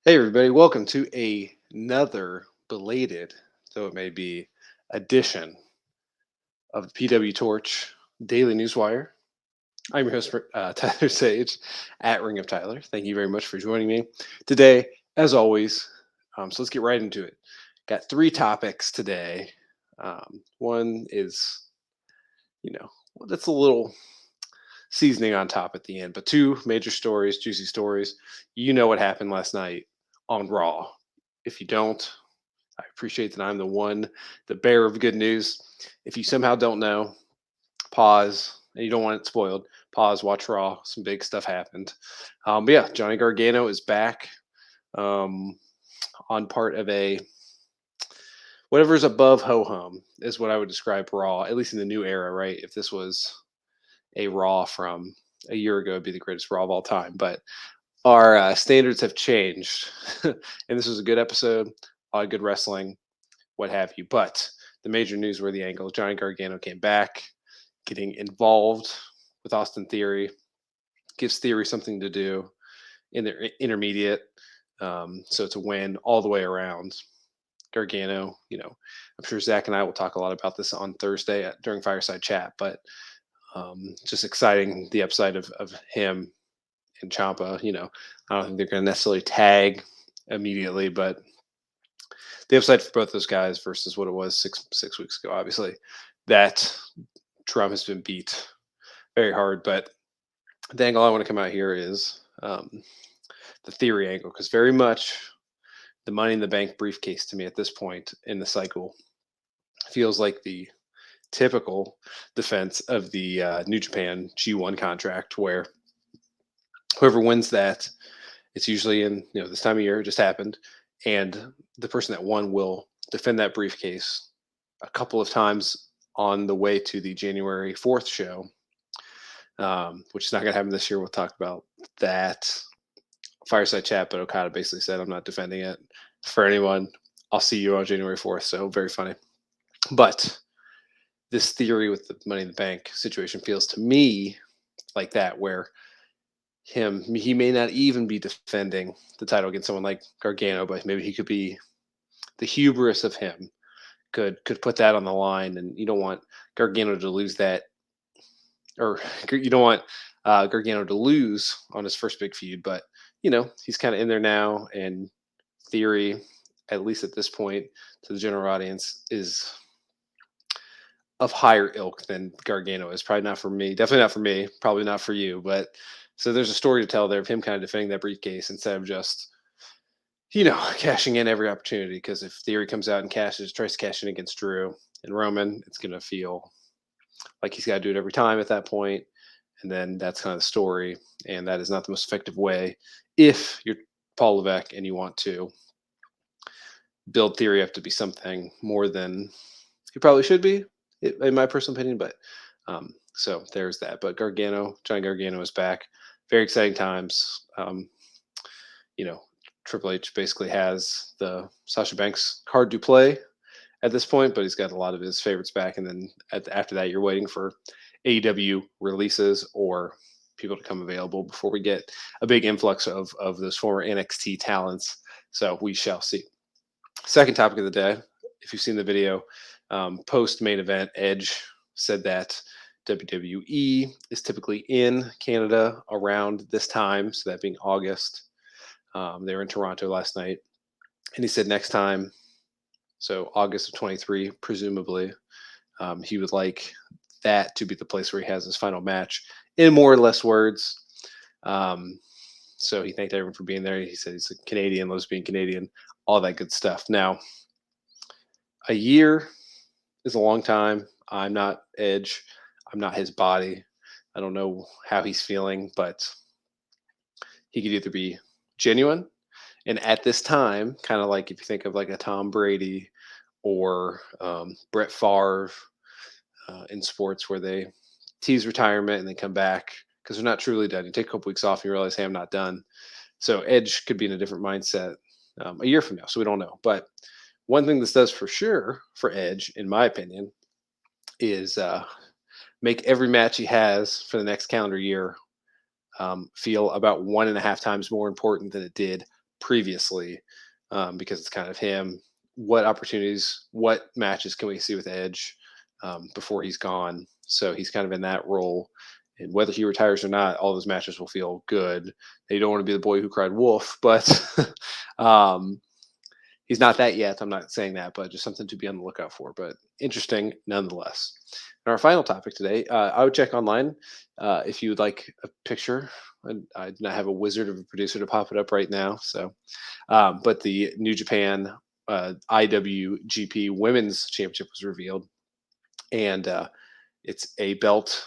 Hey, everybody, welcome to another belated, though it may be, edition of the PW Torch Daily Newswire. I'm your host, Tyler Sage, at Ring of Tyler. Thank you very much for joining me today, as always. So let's get right into it. Got three topics today. One is, that's a little seasoning on top at the end, but two major stories, juicy stories. You know what happened last night on Raw. If you don't, I appreciate that I'm the bearer of good news. If you somehow don't know, pause, and you don't want it spoiled, pause, watch Raw. Some big stuff happened. But yeah, Johnny Gargano is back um, on part of a whatever's above ho hum is what I would describe Raw, at least in the new era, right? If this was a Raw from a year ago, it'd be the greatest Raw of all time. But our standards have changed, and this was a good episode, a lot of good wrestling, what have you. But the major newsworthy angle, Johnny Gargano came back, getting involved with Austin Theory, gives Theory something to do in their intermediate. So it's a win all the way around. Gargano, I'm sure Zach and I will talk a lot about this on Thursday during Fireside Chat, but just exciting the upside of him and Champa. I don't think they're going to necessarily tag immediately, but the upside for both those guys versus what it was six weeks ago, obviously, that Trump has been beat very hard. But the angle I want to come out here is the Theory angle, because very much the Money in the Bank briefcase to me at this point in the cycle feels like the typical defense of the New Japan G1 contract, where whoever wins that, it's usually in this time of year. It just happened, and the person that won will defend that briefcase a couple of times on the way to the January 4th show, which is not going to happen this year. We'll talk about that fireside chat, but Okada basically said, I'm not defending it for anyone. I'll see you on January 4th. So very funny. But this theory with the Money in the Bank situation feels to me like that, where he may not even be defending the title against someone like Gargano, but maybe he could be the hubris of him could put that on the line, and you don't want Gargano to lose that, or you don't want Gargano to lose on his first big feud. But he's kind of in there now, and Theory, at least at this point, to the general audience, is of higher ilk than Gargano is. Probably not for me. Definitely not for me. Probably not for you. But so there's a story to tell there of him kind of defending that briefcase instead of just cashing in every opportunity. Because if Theory comes out and tries to cash in against Drew and Roman, it's going to feel like he's got to do it every time at that point. And then that's kind of the story. And that is not the most effective way if you're Paul Levesque and you want to build Theory up to be something more than he probably should be, in my personal opinion. But so there's that. But Johnny Gargano is back. Very exciting times. You know, Triple H basically has the Sasha Banks card to play at this point, but he's got a lot of his favorites back. And then after that, you're waiting for AEW releases or people to come available before we get a big influx of those former NXT talents. So we shall see. Second topic of the day, if you've seen the video, post main event, Edge said that WWE is typically in Canada around this time, so that being August. They were in Toronto last night, and he said next time, so August of 23, presumably, he would like that to be the place where he has his final match in more or less words. So he thanked everyone for being there. He said he's a Canadian, loves being Canadian, all that good stuff. Now, a year is a long time. I'm not Edge. I'm not his body. I don't know how he's feeling, but he could either be genuine. And at this time, kind of like if you think of like a Tom Brady or Brett Favre in sports where they tease retirement and they come back because they're not truly done. You take a couple weeks off and you realize, hey, I'm not done. So Edge could be in a different mindset a year from now. So we don't know. But one thing this does for sure for Edge, in my opinion, is make every match he has for the next calendar year feel about 1.5 times more important than it did previously, because it's kind of him. What opportunities, what matches can we see with Edge before he's gone? So he's kind of in that role. And whether he retires or not, all those matches will feel good. They don't want to be the boy who cried wolf, but um, he's not that yet. I'm not saying that, but just something to be on the lookout for. But interesting nonetheless. And our final topic today, I would check online if you would like a picture. I do not have a wizard of a producer to pop it up right now. So, but the New Japan IWGP Women's Championship was revealed, and it's a belt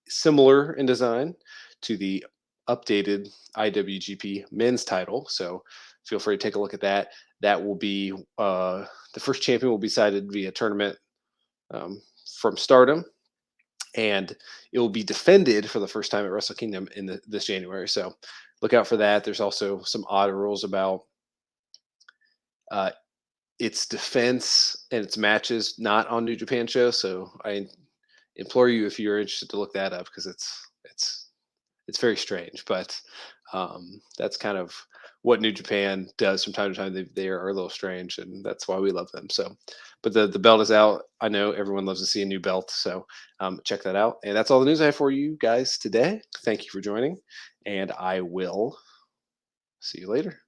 similar in design to the updated IWGP Men's title. So feel free to take a look at that. That will be the first champion will be decided via tournament um, from Stardom, and it will be defended for the first time at Wrestle Kingdom in this January. So look out for that. There's also some odd rules about uh, its defense and its matches not on New Japan show. So I implore you, if you're interested, to look that up because it's very strange. But that's kind of what New Japan does from time to time. They are a little strange, and that's why we love them. So, but the belt is out. I know everyone loves to see a new belt, so check that out. And that's all the news I have for you guys today. Thank you for joining, and I will see you later.